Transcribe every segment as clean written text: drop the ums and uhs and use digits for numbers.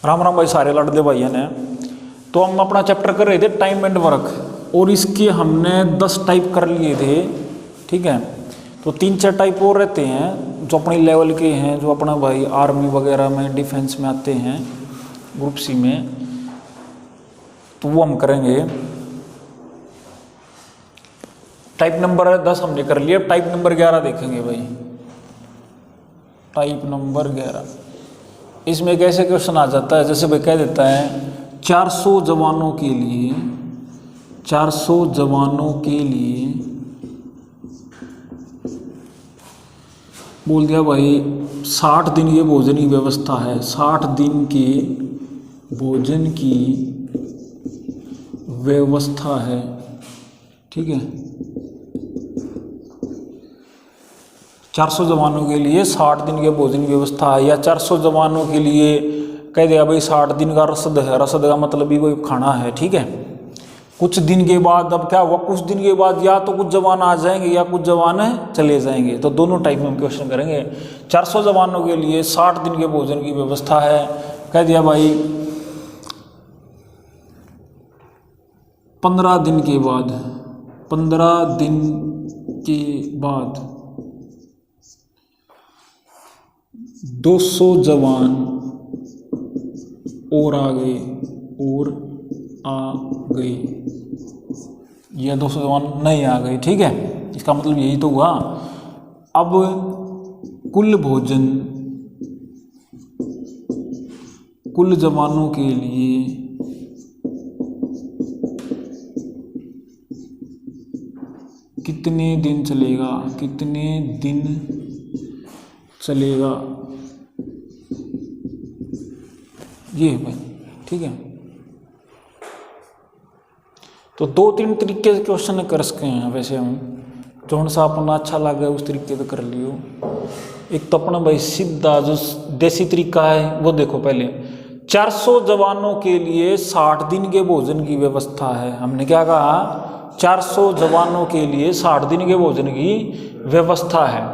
राम राम भाई सारे लाडले भाइयों ने। तो हम अपना चैप्टर कर रहे थे टाइम एंड वर्क और इसके हमने 10 टाइप कर लिए थे। ठीक है, तो 3-4 टाइप और रहते हैं जो अपने लेवल के हैं, जो अपना भाई आर्मी वगैरह में डिफेंस में आते हैं ग्रुप सी में, तो वो हम करेंगे। टाइप नंबर 10 हमने कर लिया। टाइप नंबर 11 देखेंगे भाई। टाइप नंबर 11, इसमें कैसे क्वेश्चन आ जाता है, जैसे भाई कह देता है 400 जवानों के लिए, 400 जवानों के लिए बोल दिया भाई 60 दिन की भोजन की व्यवस्था है, 60 दिन के भोजन की व्यवस्था है। ठीक है, 400 जवानों के लिए 60 दिन के भोजन की व्यवस्था है, या 400 जवानों के लिए कह दिया भाई 60 दिन का रसद है। रसद का मतलब भी कोई खाना है। ठीक है, कुछ दिन के बाद अब क्या हुआ, कुछ दिन के बाद या तो कुछ जवान आ जाएंगे या कुछ जवान चले जाएंगे, तो दोनों टाइप में हम क्वेश्चन करेंगे। 400 जवानों के लिए 60 दिन के भोजन की व्यवस्था है, कह दिया भाई 15 दिन के बाद, 15 दिन के बाद 200 जवान और आ गए, और आ गए, या 200 जवान नहीं आ गए। ठीक है, इसका मतलब यही तो हुआ। अब कुल भोजन, कुल जवानों के लिए कितने दिन चलेगा, कितने दिन चलेगा, ये है भाई। ठीक है, तो 2-3 तरीके से क्वेश्चन कर सकते हैं। वैसे हम जौन सा अपना अच्छा लगे उस तरीके से कर लियो। एक तो अपना भाई सीधा जो देसी तरीका है वो देखो। पहले 400 जवानों के लिए 60 दिन के भोजन की व्यवस्था है। हमने क्या कहा, 400 जवानों के लिए 60 दिन के भोजन की व्यवस्था है।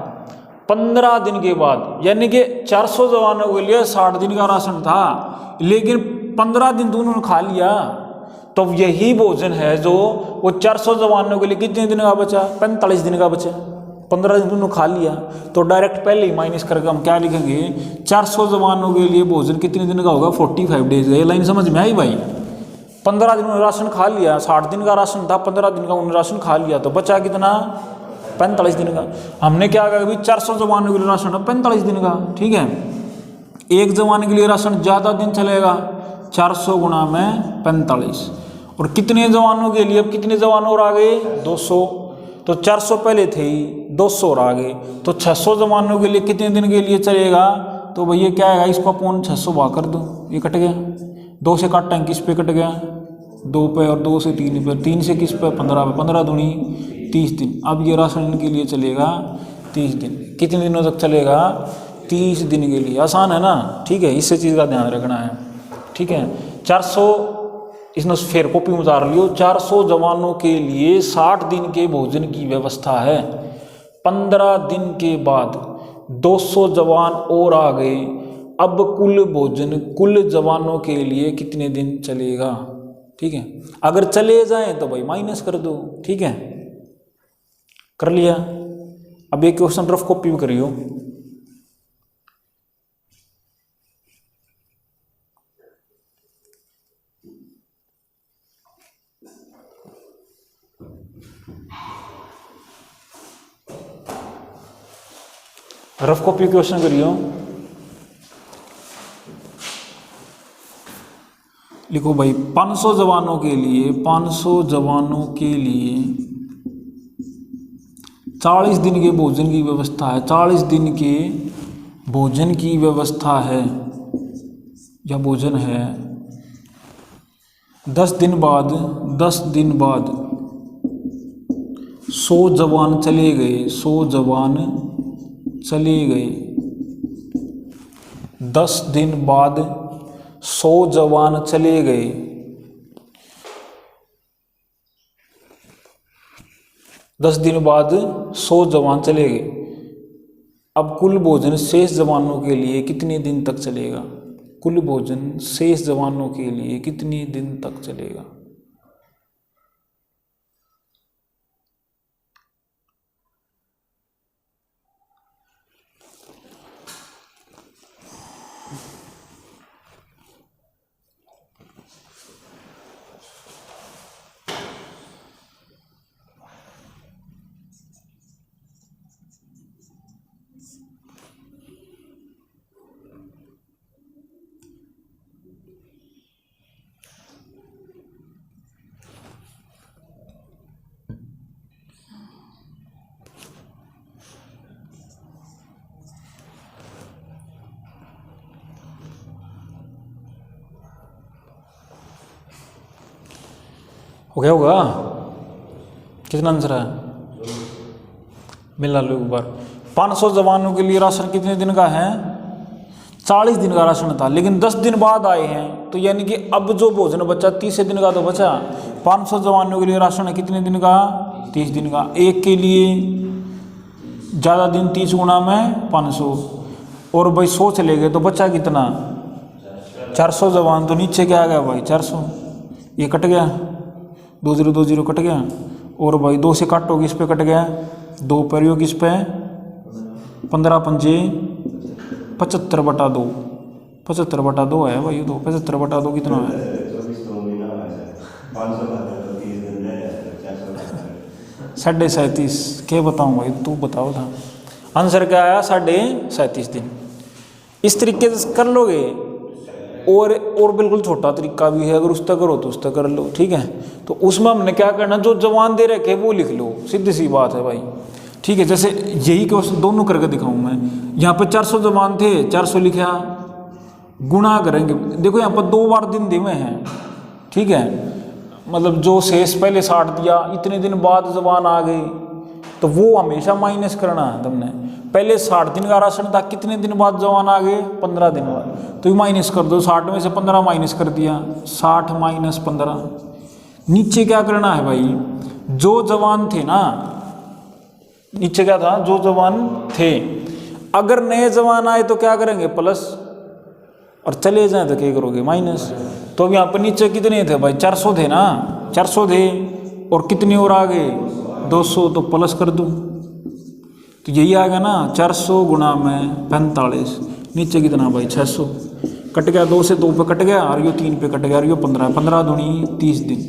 15 दिन के बाद, यानी कि 400 जवानों के लिए 60 दिन का राशन था, लेकिन 15 दिन तो उन्होंने खा लिया, तो यही भोजन है जो वो 400 जवानों के लिए कितने दिन का बचा, 45 दिन का बचा। 15 दिन उन्होंने खा लिया, तो डायरेक्ट पहले ही माइनस करके हम क्या लिखेंगे, 400 जवानों के लिए भोजन कितने दिन का होगा, 45 डेज। ये लाइन समझ में आई भाई। 15 दिन उन्होंने राशन खा लिया, 60 दिन का राशन था, 15 दिन का उन्होंने राशन खा लिया, तो बचा कितना, 45 दिन का। हमने क्या कहा कि 400 जवानों के लिए राशन है 45 दिन का। ठीक है, एक जवान के लिए राशन ज़्यादा दिन चलेगा, 400 गुणा में 45। और कितने जवानों के लिए, अब कितने जवान और आ गए, 200। तो 400 पहले थे ही, 200 और आ गए, तो 600 जवानों के लिए कितने दिन के लिए चलेगा। तो भैया क्या है, इसको अपन 600 भाग कर दो, ये कट गया। 2 से काटना किस पे कट गया, 2 पे, और 2 से 3 पे, 3 से किस पे, 15 पे, 15 दूनी 30 दिन। अब ये राशन के लिए चलेगा 30 दिन। कितने दिनों तक चलेगा, 30 दिन के लिए। आसान है ना। ठीक है, इससे चीज़ का ध्यान रखना है। ठीक है, 400 इसने फिर कॉपी में उतार लियो। 400 जवानों के लिए 60 दिन के भोजन की व्यवस्था है। 15 दिन के बाद 200 जवान और आ गए। अब कुल भोजन कुल जवानों के लिए कितने दिन चलेगा। ठीक है, अगर चले जाएं तो भाई माइनस कर दो। ठीक है, कर लिया। अब ये क्वेश्चन रफ कॉपी भी करियो। रफ कॉपी क्वेश्चन करियो। लिखो भाई 500 जवानों के लिए, 500 जवानों के लिए 40 दिन के भोजन की व्यवस्था है। 40 दिन के भोजन की व्यवस्था है या भोजन है। 10 दिन बाद, 10 दिन बाद 100 जवान चले गए, 100 जवान चले गए। 10 दिन बाद 100 जवान चले गए। 10 दिन बाद 100 जवान चले गए। अब कुल भोजन शेष जवानों के लिए कितने दिन तक चलेगा। कुल भोजन शेष जवानों के लिए कितने दिन तक चलेगा? हो गया होगा? कितना आंसर है? मिला लो एक बार। 500 जवानों के लिए राशन कितने दिन का है? 40 दिन का राशन था, लेकिन 10 दिन बाद आए हैं, तो यानी कि अब जो भोजन बचा 30 दिन का तो बचा। 500 जवानों के लिए राशन है कितने दिन का? 30 दिन का। एक के लिए ज़्यादा दिन 30 गुना में 500, और भाई 100 चले गए तो बचा कितना? 400 जवान। तो नीचे क्या आ गया भाई? 400। ये कट गया, 2020 कट गया, और भाई 2 से काटोगे इस पे कट गया, 2 प्रयोग इस पे 15 पंजे 75/2। 75/2 है भाई। 75/2 कितना है? 37.5। क्या बताऊँ भाई, तू बताओ था। आंसर क्या आया? 37.5 दिन। इस तरीके से कर लोगे। और बिल्कुल छोटा तरीका भी है, अगर उस तक करो तो उस तक कर लो, ठीक है। तो उसमें हमने क्या करना, जो जवान दे रखे वो लिख लो, सीधी सी बात है भाई, ठीक है। जैसे यही क्वेश्चन दोनों करके दिखाऊं मैं। यहाँ पे 400 जवान थे, 400 लिखा, गुणा करेंगे। देखो यहाँ पर 2 बार दिन दिए हैं, ठीक है। मतलब जो शेष पहले 60 दिया, इतने दिन बाद जवान आ गए, तो वो हमेशा माइनस करना है तुमने। पहले 60 दिन का राशन था, कितने दिन बाद जवान आ गए? 15 दिन बाद। तो ये माइनस कर दो, 60 में से 15 माइनस कर दिया, 60 - 15। नीचे क्या करना है भाई? जो जवान थे ना, नीचे क्या था? जो जवान थे। अगर नए जवान आए तो क्या करेंगे? प्लस, और चले जाए तो क्या करोगे? माइनस। तो अब यहाँ पर नीचे कितने थे भाई? 400 थे ना, 400 थे, और कितने और आ गए? 200, तो प्लस कर दूँ तो यही आ गया ना, 400 गुणा में 45। नीचे कितना भाई? 600। कट गया, 2 से 2 पे कट गया, और ये 3 पे कट गया, और ये 15। 15 दूनी 30 दिन।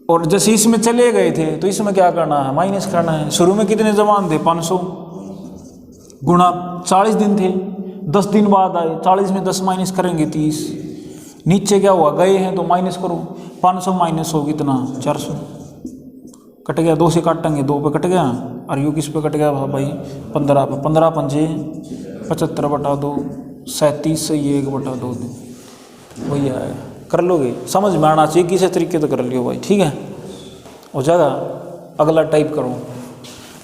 और जैसे इसमें चले गए थे तो इसमें क्या करना है? माइनस करना है। शुरू में कितने जवान थे? 500 गुणा 40 दिन थे, 10 दिन बाद आए, 40 में 10 माइनस करेंगे 30। नीचे क्या हुआ? गए हैं तो माइनस करो, 500 - 100 कितना? 400। कट गया, 2 से काटेंगे, 2 पे कट गया, और यू किस पे कट गया भाई? 15 पे। 15 पंजे 75/2, 37 से ये 1/2 दिन वही आएगा। कर लोगे? समझ में आना चाहिए, किसी तरीके से कर लियो भाई, ठीक है। हो जाएगा। अगला टाइप करो।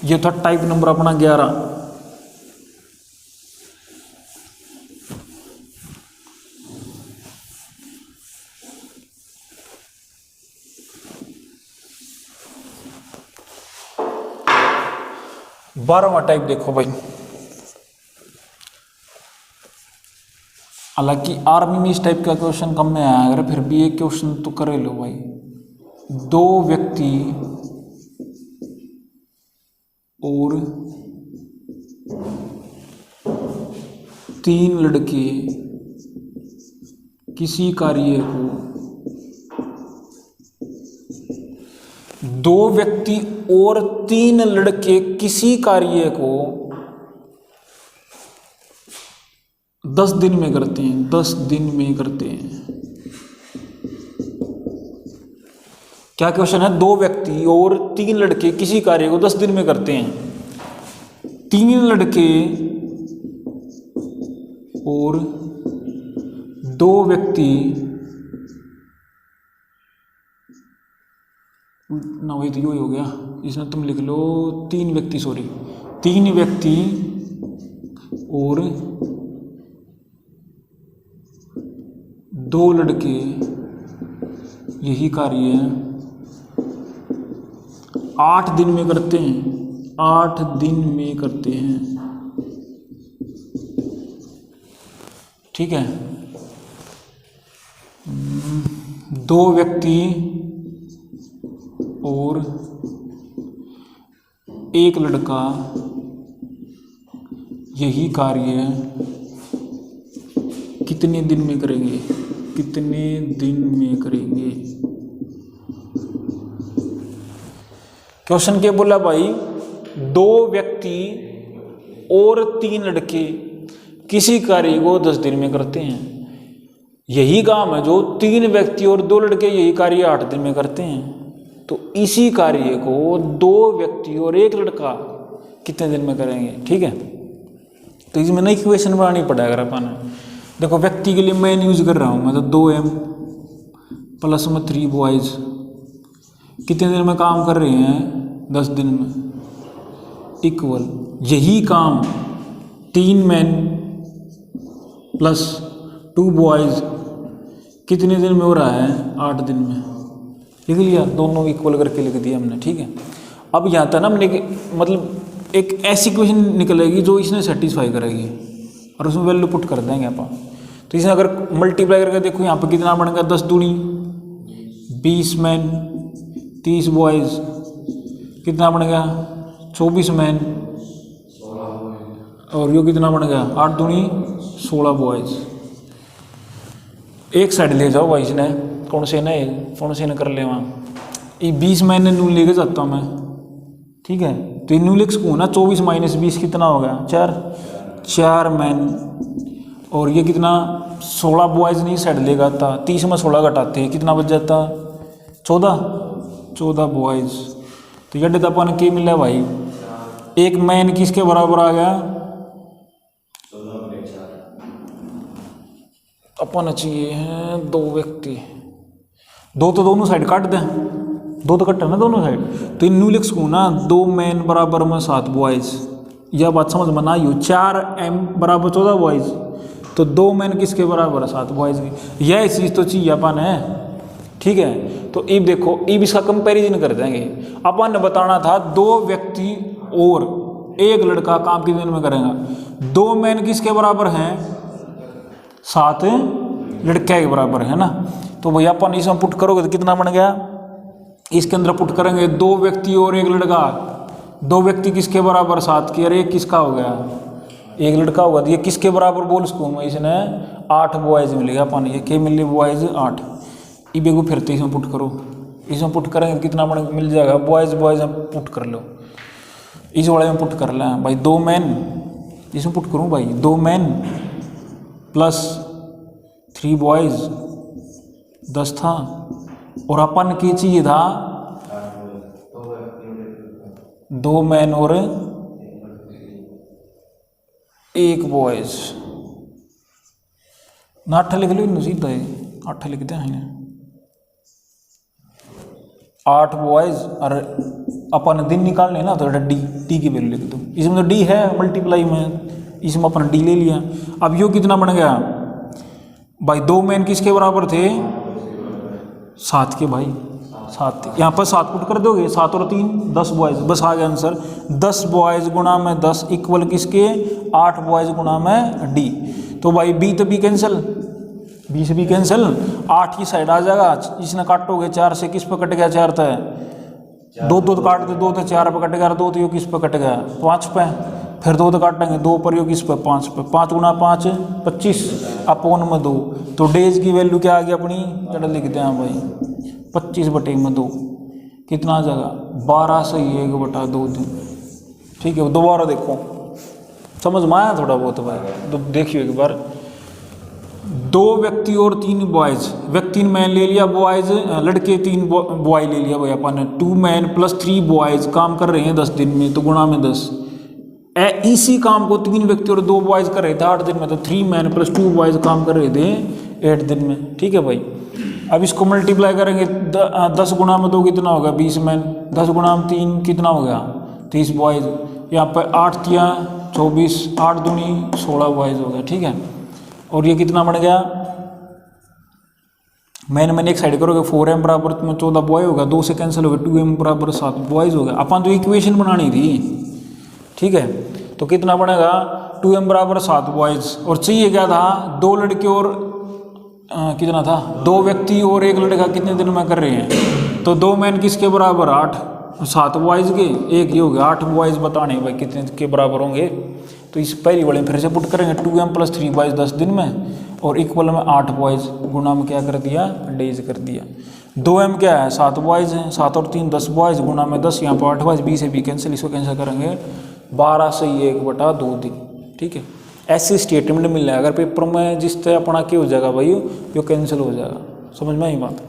ये था टाइप नंबर अपना 11। बारहवां टाइप देखो भाई। हालांकि आर्मी में इस टाइप का क्वेश्चन कम में आया, अगर फिर भी एक क्वेश्चन तो कर लो भाई। 2 व्यक्ति और 3 लड़के किसी कार्य को 2 व्यक्ति और 3 लड़के किसी कार्य को 10 दिन में करते हैं। 10 दिन में करते हैं। क्या क्वेश्चन है? 2 व्यक्ति और 3 लड़के किसी कार्य को 10 दिन में करते हैं। 3 लड़के और 2 व्यक्ति, ना वही तो यू ही हो गया, इसमें तुम लिख लो 3 व्यक्ति, सॉरी 3 व्यक्ति और 2 लड़के यही कार्य 8 दिन में करते हैं। 8 दिन में करते हैं, ठीक है। 2 व्यक्ति और 1 लड़का यही कार्य कितने दिन में करेंगे, कितने दिन में करेंगे। क्वेश्चन क्या बोला भाई, 2 व्यक्ति और 3 लड़के किसी कार्य को 10 दिन में करते हैं। यही काम है जो 3 व्यक्ति और 2 लड़के यही कार्य 8 दिन में करते हैं। तो इसी कार्य को 2 व्यक्ति और 1 लड़का कितने दिन में करेंगे, ठीक है। तो इसमें नई इक्वेशन बनानी पड़ेगा अपन। देखो व्यक्ति के लिए मैं यूज कर रहा हूँ, मतलब 2m प्लस में 3 बॉयज कितने दिन में काम कर रहे हैं, 10 दिन में, इक्वल यही काम 3 मैन प्लस 2 बॉयज कितने दिन में हो रहा है, 8 दिन में। लिख लिया, दोनों इक्वल करके लिख दिया हमने, ठीक है। अब यहाँ था ना हमने, मतलब एक ऐसी इक्वेशन निकलेगी जो इसने सेटिस्फाई करेगी और उसमें वैल्यू पुट कर देंगे अपन। तो इसने अगर मल्टीप्लाई करके देखो यहाँ पे कितना बनेगा, 10 दूनी 20 मैन 30 बॉयज कितना बन गया, 24 मैन, और यो कितना बन गया, 8 दूनी 16 बॉयज। एक साइड ले जाओ भाई, इसने कौन से ने कर ले वहाँ, ये 20 मैन ने नू लेके जाता हूँ मैं, ठीक है। तो न्यू लिख सकूँ ना, 24 माइनस 20 कितना हो गया, 4 मैन, और ये कितना 16 बॉयज नहीं साइड लेगा था, 30 में 16 घटाते कितना बच जाता, 14 बॉयज। तो ये डेटा अपन क्या मिला भाई, 1 मैन किसके बराबर आ गया, अपन चाहिए हैं 2 व्यक्ति, 2 तो दोनों साइड काट दें, 2 तो कट्टा ना दोनों साइड। तो इन न्यू लिख सकूँ ना, 2 मैन बराबर में 7 बॉयज, यह बात समझ में ना आई हो। 4m बराबर 14 बॉयज, तो 2 मैन किसके बराबर है, 7 बॉयज की। यह चीज़ तो चाहिए अपन है, ठीक है। तो अब देखो, अब इसका कंपैरिजन कर देंगे। अपन ने बताना था 2 व्यक्ति और 1 लड़का काम कितने दिन में करेगा। 2 मैन किसके बराबर हैं, 7 लड़के के बराबर है ना। तो भैया अपन इसमें पुट करोगे तो कितना बन गया, इसके अंदर पुट करेंगे 2 व्यक्ति और 1 लड़का। 2 व्यक्ति किसके बराबर, 7 की, और 1 किसका हो गया, 1 लड़का होगा। तो ये किसके बराबर बोल सकूँ मैं, इसने 8 बॉयज मिलेगा अपन, ये क्या मिले बॉयज 8। इबे को फिर तो इसमें पुट करो, इसमें पुट करेंगे तो कितना बन मिल जाएगा, बॉयज पुट कर लो, इस वाले में पुट कर लें भाई। 2 मैन इसमें पुट करूँ भाई, 2 मैन प्लस 3 बॉयज 10 था, और अपन की चाहिए था 2 मैन और 1 बॉयज ना। 8 लिख लो सीधा है, 8 लिखते हैं, 8 बॉयज, और अपन दिन निकालने ना तो डी की वैल्यू लिख दो। इसमें तो डी है मल्टीप्लाई में, इसमें अपन डी ले लिया। अब यो कितना बन गया भाई, 2 मैन किसके बराबर थे, 7 के भाई, 7। यहाँ पर 7 पुट कर दोगे, 7 और 3 10 बॉयज, बस आ गया आंसर। 10 बॉयज गुणा में 10 इक्वल किसके, 8 बॉयज गुणा में डी। तो भाई बी तो बी कैंसिल, बी से बी कैंसिल, 8 की साइड आ जाएगा, इसने काटोगे 4 से, किस पर कट गया, 4 था, 2 तो काट दे, 2 तो 4 पर कट गया, 2 तो यो किस पर कट गया, 5 पे, फिर 2 तो काटेंगे, 2 पर यो किस पर, 5 पे, 5 गुना 5 25 अपोन में 2। तो डेज की वैल्यू क्या आ गई अपनी, जरा लिखते हैं भाई, 25/2 कितना आ जाएगा, 12 से 1/2 दिन, ठीक है। दोबारा देखो, समझ में आया थोड़ा बहुत भाई, तो देखिए एक बार। 2 व्यक्ति और 3 बॉयज, व्यक्ति मैन ले लिया, बॉयज लड़के 3 बॉय ले लिया भाई अपन ने। 2 मैन प्लस 3 बॉयज काम कर रहे हैं 10 दिन में, तो गुणा में 10। इसी काम को 3 व्यक्ति और 2 बॉयज कर रहे थे 8 दिन में, तो 3 मैन प्लस 2 बॉयज काम कर रहे थे 8 दिन में, ठीक है भाई। अब इसको मल्टीप्लाई करेंगे, 10 गुणा में 2 कितना होगा, 20 मैन, 10 गुणा में 3 कितना हो गया, 30 बॉयज। यहाँ पर 8 तिया 24, 8 दूनी 16 बॉयज हो गया, ठीक है। और ये कितना बन गया, मैंने एक साइड करोगे, 4m बराबर 14 बॉय होगा, 2 से कैंसिल हो गया, 2m बराबर 7 बॉयज हो गया। अपन तो इक्वेशन बनानी थी, ठीक है। तो कितना बनेगा, 2m बराबर 7 बॉयज़, और चाहिए क्या था, 2 लड़के और कितना था, 2 व्यक्ति और 1 लड़का कितने दिन में कर रहे हैं, तो 2 मैन किसके बराबर, 8, 7 बॉयज़ के, एक ये हो गया, 8 बॉयज़ बताने भाई कितने के बराबर होंगे। तो इस पहली वाले में फिर से पुट करेंगे, 2m + 3 बॉयज़ 10 दिन में, और इक्वल में 8 बॉयज़ गुणा में क्या कर दिया, डेज कर दिया। 2m क्या है, 7 बॉयज़ हैं, 7 और 3 10 बॉयज़ गुणा में 10, यहाँ पर 8 बॉयज़, 20 से भी कैंसिल, इसको कैंसिल करेंगे, 12 से 1/2 दिन। ठीक है, ऐसी स्टेटमेंट मिल रहा है। अगर पेपर में जिस तरह अपना क्या हो जाएगा भाई, यो कैंसिल हो जाएगा, समझ में आई बात,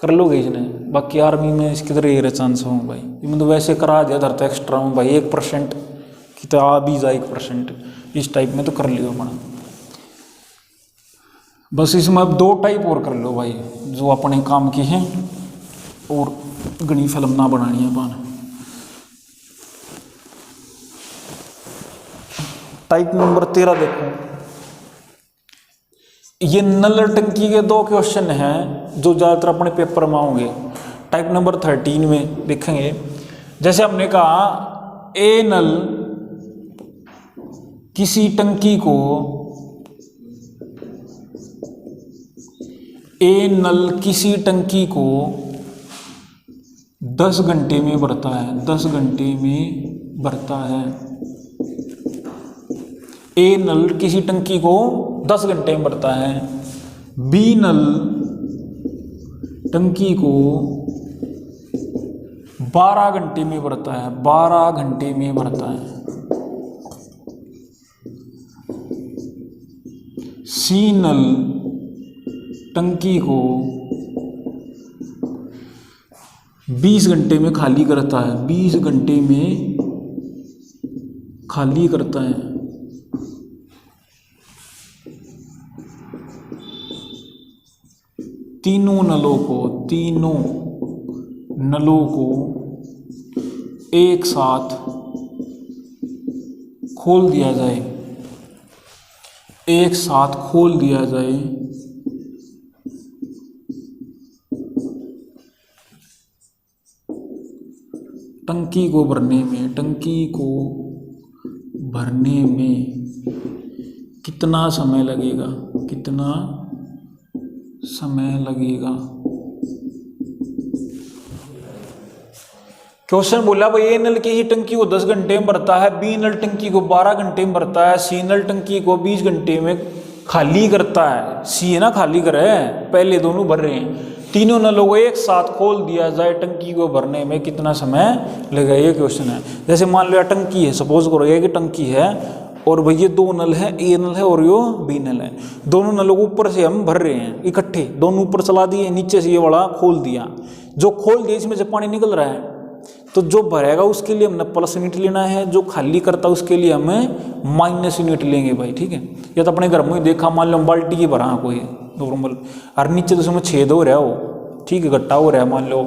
कर लोगे इसने। बाकी आर्मी में इसकी तरह ये चांस हो भाई, मतलब वैसे करा दिया धरता एक्स्ट्रा हूँ भाई, 1% की तो आ भी जाए, 1% इस टाइप में तो कर लियो अपना। बस इसमें अब 2 टाइप और कर लो भाई, जो अपने काम की हैं, और घनी फिल्म ना बनानी है अपन। टाइप नंबर 13 देखो, ये नल टंकी के 2 क्वेश्चन हैं जो ज़्यादातर अपने पेपर में होंगे। टाइप नंबर 13 में देखेंगे, जैसे हमने कहा ए नल किसी टंकी को, ए नल किसी टंकी को 10 घंटे में भरता है, 10 घंटे में भरता है। ए नल किसी टंकी को 10 घंटे में भरता है। बी नल टंकी को 12 घंटे में भरता है, 12 घंटे में भरता है। सी नल टंकी को 20 घंटे में खाली करता है, 20 घंटे में खाली करता है। तीनों नलों को एक साथ खोल दिया जाए, एक साथ खोल दिया जाए। टंकी को भरने में कितना समय लगेगा, कितना समय लगेगा। क्वेश्चन बोला भाई ए नल की ही टंकी को 10 घंटे में भरता है, बी नल टंकी को 12 घंटे में भरता है, सी नल टंकी को 20 घंटे में खाली करता है। सी है ना, खाली करे, पहले दोनों भर रहे हैं। तीनों नलों को एक साथ खोल दिया जाए, टंकी को भरने में कितना समय लगेगा, ये क्वेश्चन है। जैसे मान लो टंकी है, सपोज करो ये कि टंकी है, और भाई ये 2 नल है, ए नल है और यो बी नल है। दोनों नलों को ऊपर से हम भर रहे हैं इकट्ठे, दोनों ऊपर चला दिए, नीचे से ये वाला खोल दिया। जो खोल दिया इसमें से पानी निकल रहा है, तो जो भरेगा उसके लिए हमने प्लस यूनिट लेना है, जो खाली करता है उसके लिए हमें माइनस यूनिट लेंगे भाई। ठीक है, या तो अपने घर में देखा, मान लो बाल्टी की भरा कोई नॉर्मल, और नीचे तो उसमें छेद हो रहा हो, ठीक है, गट्टा हो रहा है, मान लो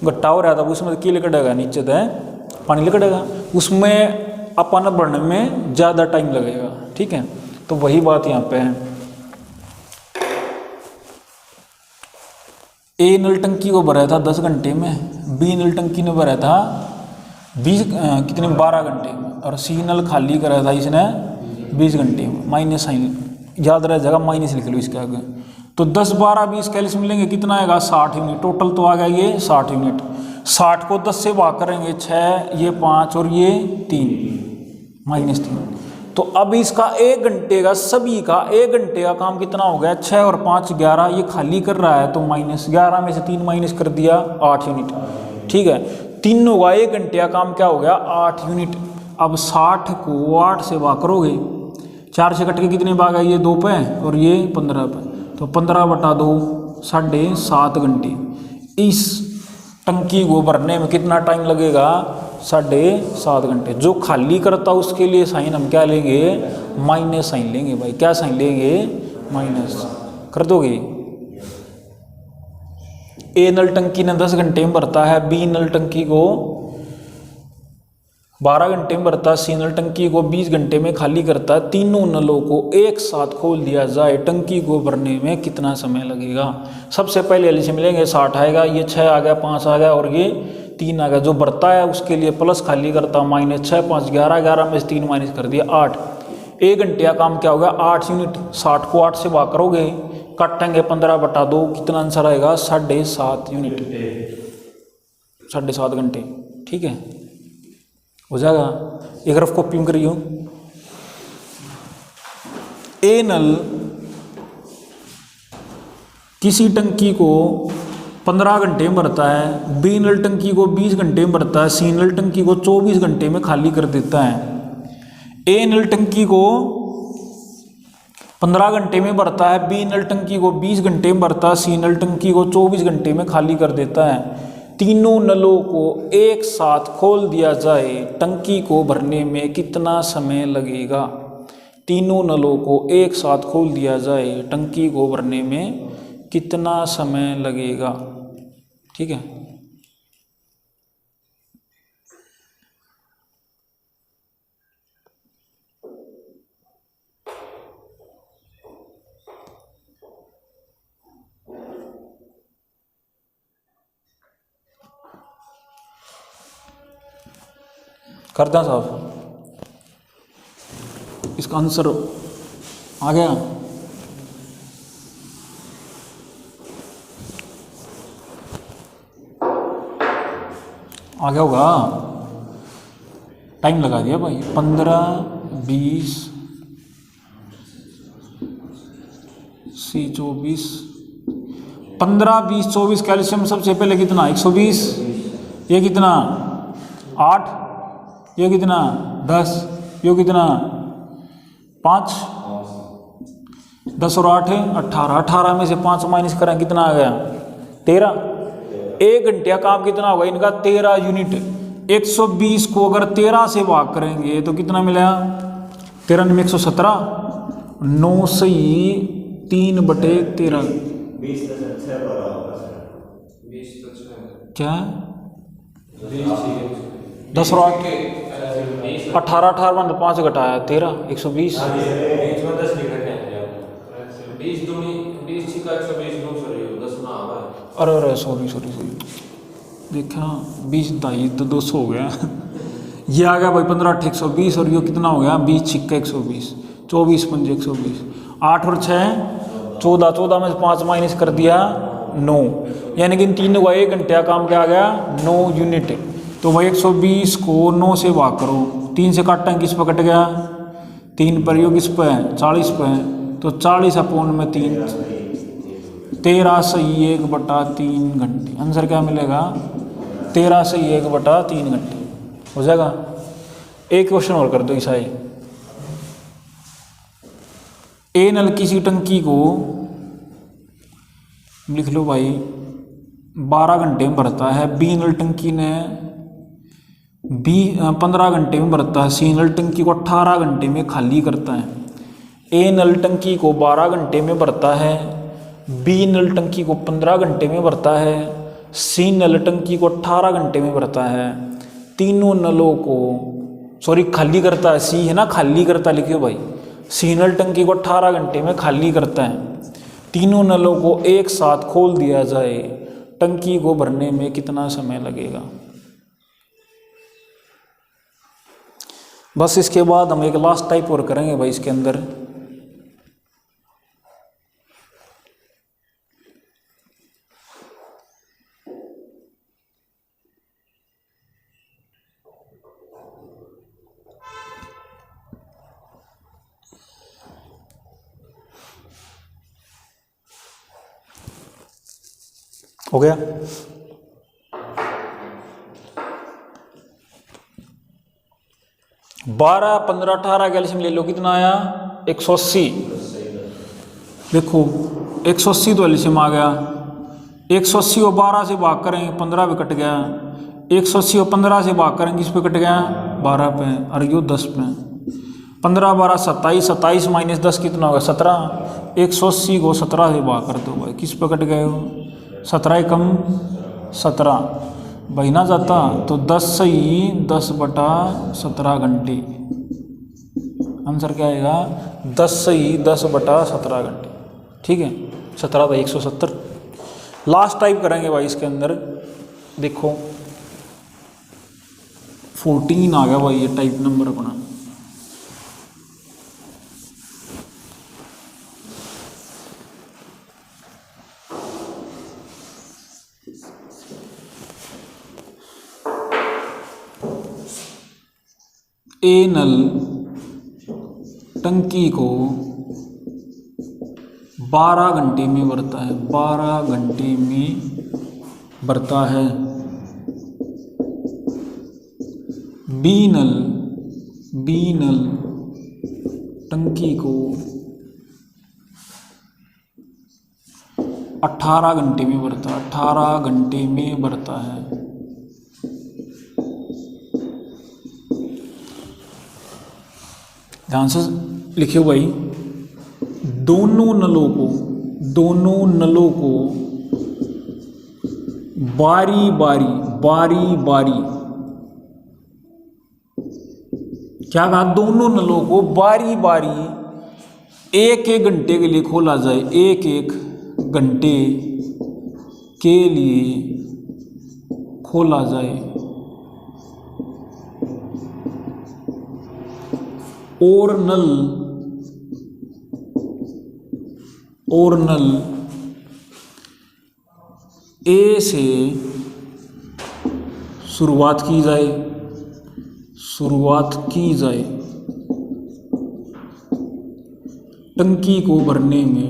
गट्टा हो रहा है, तब उसमें क्या लिकड़ेगा, नीचे तो पानी लिकड़ेगा, उसमें अपन भरने में ज़्यादा टाइम लगेगा। ठीक है, तो वही बात यहाँ पे है। ए नल टंकी को भरा था 10 घंटे में, बी नल टंकी ने भरा था 12 घंटे में, और सी नल खाली करा था इसने 20 घंटे में। माइनस साइन याद रह जाएगा, माइनस लिख लो इसके आगे। तो 10, 12, 20 कैलसियम मिलेंगे, कितना आएगा, 60 यूनिट। टोटल तो आ गया ये 60 यूनिट। 60 को 10 से भाग करेंगे 6, ये 5 और ये 3, -3। तो अब इसका 1 घंटे का, सभी का 1 घंटे का काम कितना हो गया, 6 और 5 11, ये खाली कर रहा है तो -11 में से 3 माइनस कर दिया, 8 यूनिट। ठीक है, तीनों का 1 घंटे का काम क्या हो गया, 8 यूनिट। अब 60 को 8 से भाग करोगे, 4 से कट के कितने भाग है, ये 2 पे और ये 15 पे, तो 15/2 7.5 घंटे। इस टंकी को भरने में कितना टाइम लगेगा, 7.5 घंटे। जो खाली करता उसके लिए साइन हम क्या लेंगे, माइनस साइन लेंगे भाई। क्या साइन लेंगे, माइनस। कर दोगे। ए नल टंकी ने 10 घंटे में भरता है, बी नल टंकी को 12 घंटे में भरता है, सी नल टंकी को 20 घंटे में खाली करता है। तीनों नलों को एक साथ खोल दिया जाए, टंकी को भरने में कितना समय लगेगा। सबसे पहले एलसीएम मिलेंगे, 60 आएगा, ये 6 आ गया, 5 आ गया और ये 3 आ गया। जो भरता है उसके लिए प्लस, खाली करता -6, 5 11, 11 में से 3 माइनस कर दिया 8। 1 घंटे का काम क्या होगा 8 यूनिट, 60 को 8 से भाग करोगे, काटेंगे 15/2, कितना आंसर आएगा 7.5 यूनिट, 7.5 घंटे। ठीक है, हो जाएगा। एक रफ कॉपी में करियो। ए नल किसी टंकी को 15 घंटे में भरता है, बी नल टंकी को 20 घंटे में भरता है, सी नल टंकी को 24 घंटे में खाली कर देता है। ए नल टंकी को 15 घंटे में भरता है, बी नल टंकी को 20 घंटे में भरता है, सी नल टंकी को 24 घंटे में खाली कर देता है। तीनों नलों को एक साथ खोल दिया जाए, टंकी को भरने में कितना समय लगेगा? तीनों नलों को एक साथ खोल दिया जाए, टंकी को भरने में कितना समय लगेगा? ठीक है, करता साहब, इसका आंसर आ गया। आ गया होगा, टाइम लगा दिया भाई। 15, 20, सी 24, 15, 20, 24 कैल्शियम सबसे पहले कितना 120, ये कितना 8, ये कितना 10, ये कितना 5, 10 और 8 है 18, 18 में से 5 माइनस करें कितना आ गया 13। 1 घंटे का काम कितना होगा इनका 13 यूनिट। 120 को अगर 13 से भाग करेंगे तो कितना मिला 13 में 117, 9 से 3/13 क्या 10 और 8 18, 18 में 5 घटाया 13, 120। अरे सॉरी देखा 20 ढाई तो 200 हो गया। ये आ गया भाई 15, 8, 120 और ये कितना हो गया 20, 6, 120, 24, 5, 120, 8 और 6 14, 14 में से 5 माइनस कर दिया 9, यानी कि इन तीनों का 1 घंटे का काम क्या आ गया 9 यूनिट। तो भाई 120 को 9 से भाग करो, 3 से काटें किस पर कट गया 3 पर, यो किस पर है 40 पर है, तो 40/3 13 सही 1/3 घंटे। आंसर क्या मिलेगा 13 सही 1/3 घंटे हो जाएगा। एक क्वेश्चन और कर दो ईसा। ए नल किसी टंकी को लिख लो भाई 12 घंटे में भरता है, बी नल टंकी ने 15 घंटे में भरता है, सी नल टंकी को 18 घंटे में खाली करता है। ए नल टंकी को 12 घंटे में भरता है, बी नल टंकी को 15 घंटे में भरता है, सी नल टंकी को 18 घंटे में भरता है। तीनों नलों को खाली करता है, सी है ना खाली करता है लिखियो भाई, सी नल टंकी को 18 घंटे में खाली करता है। तीनों नलों को एक साथ खोल दिया जाए, टंकी को भरने में कितना समय लगेगा? बस इसके बाद हम एक लास्ट टाइप और करेंगे भाई इसके अंदर। हो गया? बारह 15, 18 कैल्शियम ले लो, कितना आया 180। देखो 180 तो कैल्शियम आ गया, 180 को 12 से भाग करेंगे 15 पे कट गया, 180 को 15 से भाग करेंगे किस पे कट गया 12 पे, और यो 10 पे। 15, 12, 27, 27 माइनस 10 कितना होगा 17। 180 को 17 से भाग कर दो भाई, किस पे कट गए हो 17 कम 17 भाई ना जाता, तो 10 सही 10/17 घंटे। आंसर क्या आएगा 10 सही 10/17 घंटे। ठीक है, 17 बाई 170। लास्ट टाइप करेंगे भाई इसके अंदर। देखो 14 आ गया भाई ये टाइप नंबर अपना। ए नल टंकी को 12 घंटे में भरता है, 12 घंटे में भरता है। बी नल टंकी को 18 घंटे में भरता है, 18 घंटे में भरता है। ध्यान से लिखियो भाई, दोनों नलों को बारी बारी क्या कहा, दोनों नलों को बारी बारी एक एक घंटे के लिए खोला जाए, एक एक घंटे के लिए खोला जाए। और नल ए से शुरुआत की जाए टंकी को भरने में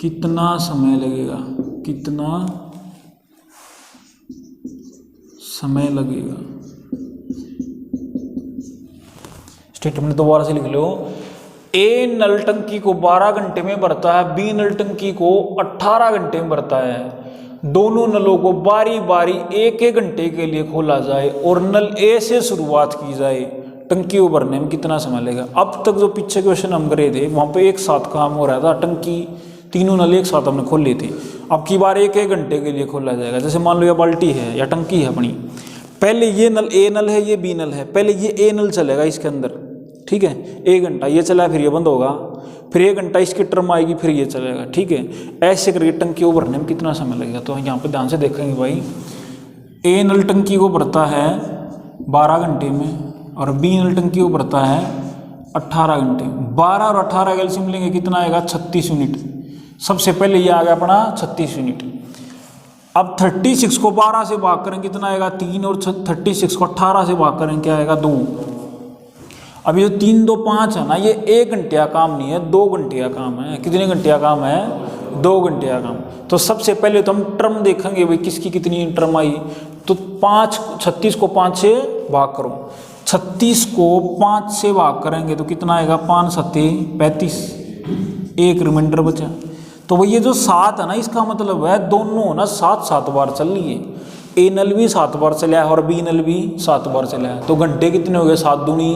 कितना समय लगेगा, स्टेटमेंट दोबारा से लिख लो। ए नल टंकी को 12 घंटे में भरता है, बी नल टंकी को 18 घंटे में भरता है। दोनों नलों को बारी बारी एक एक घंटे के लिए खोला जाए और नल ए से शुरुआत की जाए, टंकी को भरने में कितना समय लगेगा। अब तक जो पीछे क्वेश्चन हम करे थे वहाँ पे एक साथ काम हो रहा था, टंकी तीनों नल एक साथ हमने खोल ली थी। अब की बार एक एक घंटे के लिए खोला जाएगा। जैसे मान लो ये बाल्टी है या टंकी है अपनी, पहले ये नल ए नल है, ये बी नल है, पहले ये ए नल चलेगा इसके अंदर, ठीक है, 1 घंटा ये चला, फिर ये बंद होगा, फिर 1 घंटा इसकी टर्म आएगी, फिर ये चलेगा, ठीक है। ऐसे करके टंकी को भरने में कितना समय लगेगा, तो यहाँ पे ध्यान से देखेंगे भाई। ए नल टंकी को भरता है 12 घंटे में और बी नल टंकी को भरता है 18 घंटे। 12 और 18 का एलसीएम लेंगे, कितना आएगा, 36 यूनिट। सबसे पहले ये आ गया अपना 36 यूनिट। अब 36 को 12 से भाग करें कितना आएगा, 3, और 36 को 18 से भाग करें क्या आएगा, 2। अब ये 3, 2, 5 है ना, ये 1 घंटे का काम नहीं है, 2 घंटे का काम है। कितने घंटे का काम है, 2 घंटे का काम। तो सबसे पहले तो हम टर्म देखेंगे भाई, किसकी कितनी टर्म आई। तो 36 को 5 से भाग करो, 36 को 5 से भाग करेंगे तो कितना आएगा, 5 7 35, एक रिमाइंडर बचा। तो भाई ये जो 7 है ना, इसका मतलब है दोनों ना 7 बार चल रही है। ए नल भी 7 बार चला है और बी नल भी 7 बार चला है। तो घंटे कितने हो गए, 7 दूनी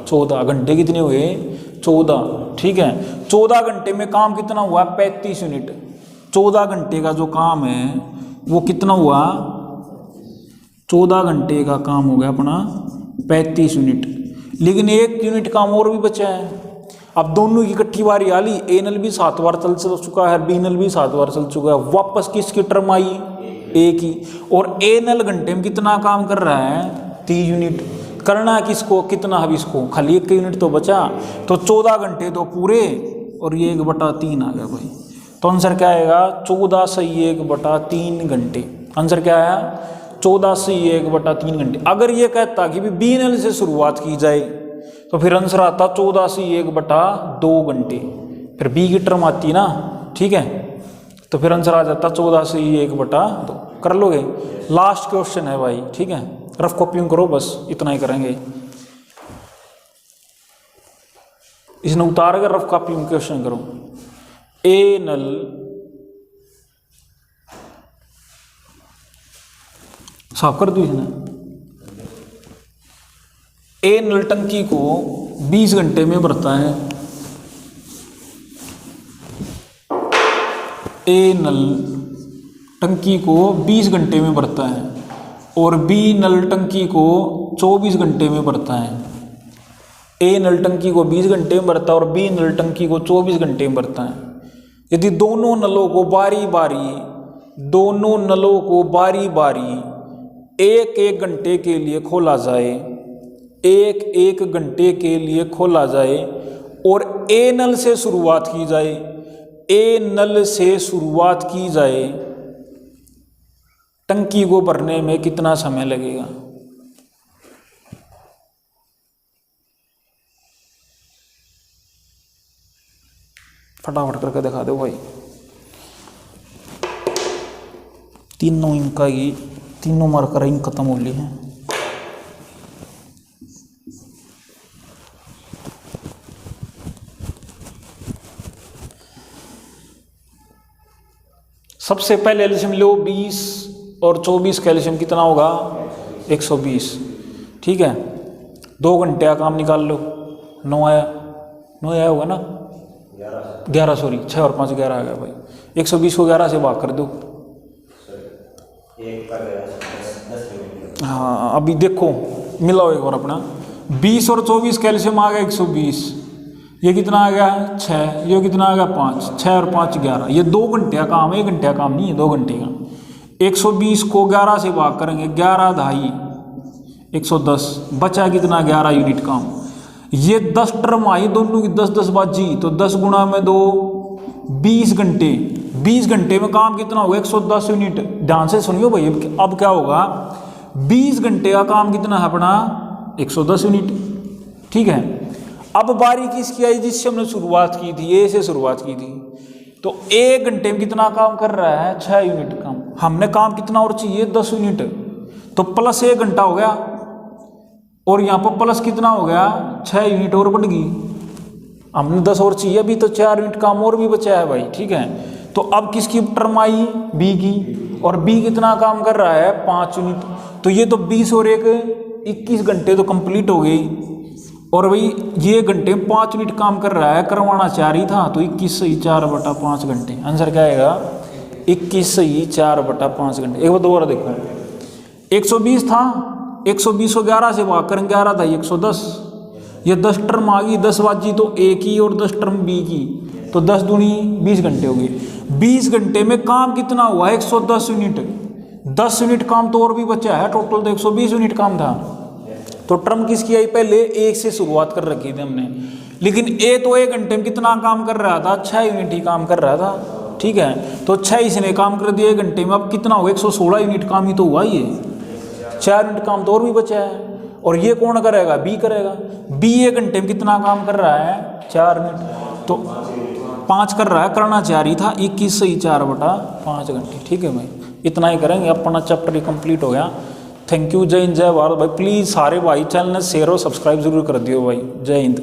14, घंटे कितने हुए, 14, ठीक है। 14 घंटे में काम कितना हुआ, 35 यूनिट। 14 घंटे का जो काम है वो कितना हुआ, 14 घंटे का काम हो गया अपना 35 यूनिट। लेकिन 1 यूनिट काम और भी बचा है। अब दोनों की इकट्ठी बारी आ ली, ए नल भी 7 बार चल चुका है, बी नल भी 7 बार चल चुका है। वापस किसकी टर्म आई, ए की। और ए नल घंटे में कितना काम कर रहा है, 30 यूनिट। करना किसको, कितना है इसको, खाली 1 यूनिट तो बचा। तो 14 घंटे तो पूरे और ये 1/3 आ गया भाई। तो आंसर क्या आएगा, 14 से 1/3 घंटे। आंसर क्या आया, 14 से 1/3 घंटे। अगर ये कहता कि बी नल से शुरुआत की जाए तो फिर आंसर आता 14 से 1/2 घंटे। फिर बी की टर्म आती ना, ठीक है, तो फिर आंसर आ जाता 14 से 1/2। कर लोगे। लास्ट क्वेश्चन है भाई, ठीक है, रफ कॉपिंग करो, बस इतना ही करेंगे। इसने उतार कर रफ कॉपी में क्वेश्चन करो। ए नल साफ कर दो इसने। ए नल टंकी को 20 घंटे में भरता है। ए नल टंकी को 20 घंटे में भरता है और बी नल टंकी को 24 घंटे में भरता है। ए नल टंकी को 20 घंटे में भरता है और बी नल टंकी को 24 घंटे में भरता है। यदि दोनों नलों को बारी बारी एक एक घंटे के लिए खोला जाए, एक एक घंटे के लिए खोला जाए और ए नल से शुरुआत की जाए, ए नल से शुरुआत की जाए, टंकी को भरने में कितना समय लगेगा? फटाफट करके दिखा दो भाई। तीनों इनका ही, तीनों मार्कर इंक खत्म हो ली है। सबसे पहले एल्शियम लो 20 और 24 का एल्शियम कितना होगा? 120। ठीक है, 2 घंटे का काम निकाल लो। 9 आया होगा ना? 11 सॉरी, 6 और 5 11 आ गया भाई। 120 को 11 से भाग कर दो। हाँ अभी देखो मिलाओ एक और अपना। 20 और 24 कैल्शियम आ गया 120। ये कितना आ गया है? 6। ये कितना आ गया? 5। 6 और 5 11। ये 2 घंटे का काम है, 1 घंटे का काम नहीं है, 2 घंटे का। 120 को 11 से भाग करेंगे, 11 ढाई 110। बचा कितना? 11 यूनिट काम। ये 10 टर्म आई, दोनों की 10-10 बाजी, तो 10 गुणा में 2 20 घंटे। 20 घंटे में काम कितना होगा? 110 यूनिट। ध्यान से सुनियो भाई, अब क्या होगा? 20 घंटे का काम कितना है अपना? 110 यूनिट। ठीक है, अब बारी किसकी आई? जिससे हमने शुरुआत की थी, ए से शुरुआत की थी। तो 1 घंटे में कितना काम कर रहा है? 6 यूनिट काम। हमने काम कितना और चाहिए? 10 यूनिट। तो प्लस 1 घंटा हो गया, और यहाँ पर प्लस कितना हो गया? 6 यूनिट और बढ़ गई। हमने 10 और चाहिए, अभी तो 4 यूनिट काम और भी बचा है भाई। ठीक है, तो अब किसकी टर्म आई? बी की। और बी कितना काम कर रहा है? 5 यूनिट। तो ये तो 20 और 1 21 घंटे तो कंप्लीट हो गई। और भाई ये घंटे में 5 यूनिट काम कर रहा है, करवाना 4 ही था, तो 21 सही 4/5 घंटे। आंसर क्या आएगा? 21 सही 4/5 घंटे। एक बार दोबारा देखो, 120 था, 120 को 11 से भाग करेंगे, 11 था 110। ये 10 टर्म आ गई, 10 बाजी तो ए की और 10 टर्म बी की, तो 10 दूनी 20 घंटे हो गई। 20 घंटे में काम कितना हुआ? 110 यूनिट। 10 यूनिट काम तो और भी बचा है, टोटल तो 120 यूनिट काम था। तो टर्म किसकी आई? पहले 1 से शुरुआत कर रखी थी हमने, लेकिन ए तो 1 घंटे में कितना काम कर रहा था? 6 यूनिट ही काम कर रहा था। ठीक है, तो 6 इसने काम कर दिया 1 घंटे में। अब कितना होगा? 116 यूनिट काम ही तो हुआ। ये 4 यूनिट काम तो और भी बचा है। और ये कौन करेगा? बी करेगा। बी 1 घंटे में कितना काम कर रहा है? 4 यूनिट। तो 5 कर रहा है, करना 4 ही था, 21 सही 4/5 घंटे। ठीक है भाई, इतना ही करेंगे, अपना चैप्टर ही कंप्लीट हो गया। थैंक यू, जय हिंद, जय भारत भाई। प्लीज़ सारे भाई चैनल ने शेयर और सब्सक्राइब जरूर कर दियो भाई। जय हिंद।